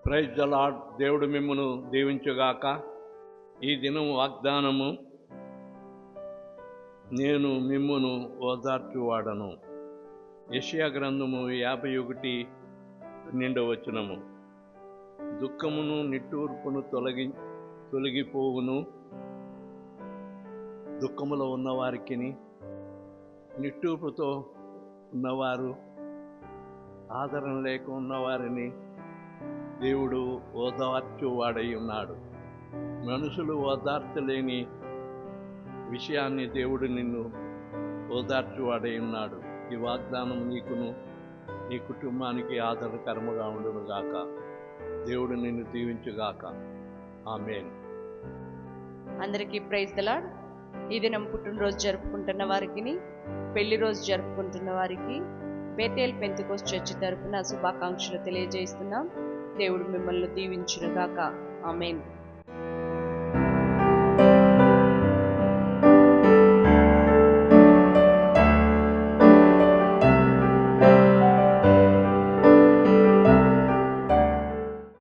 Praise the lord. దేవుడు మిమ్మును దీవించుగాక. ఈ దినం వాగ్దానము, నేను మిమ్మును ఓదార్చువాడను. యెషయా గ్రంథము 51:2 దుఃఖమును నిట్టూర్పును తొలగిపోవును. దుఃఖములో ఉన్నవారికి, నిట్టూర్పుతో ఉన్నవారు, ఆదరణ లేక ఉన్నవారిని దేవుడు ఓదార్చువాడై ఉన్నాడు. మనుషులు ఓదార్చలేని విషయాన్ని దేవుడు నిన్ను ఓదార్చువాడై ఉన్నాడు. ఈ వాగ్దానం నీకును నీ కుటుంబానికి ఆదరణకరముగా ఉండునుగాక. దేవుడు నిన్ను దీవించుగాక. ఆమేన్. అందరికీ ప్రైజ్ ద లార్డ్. ఈ దినం పుట్టినరోజు జరుపుకుంటున్న వారికి, పెళ్లి రోజు జరుపుకుంటున్న వారికి బేతేల్ పెంతెకోస్తు చర్చి తరపున శుభాకాంక్షలు తెలియజేస్తున్నాం. దేవుడు మిమ్మల్ని దీవించునుగాక. ఆమేన్.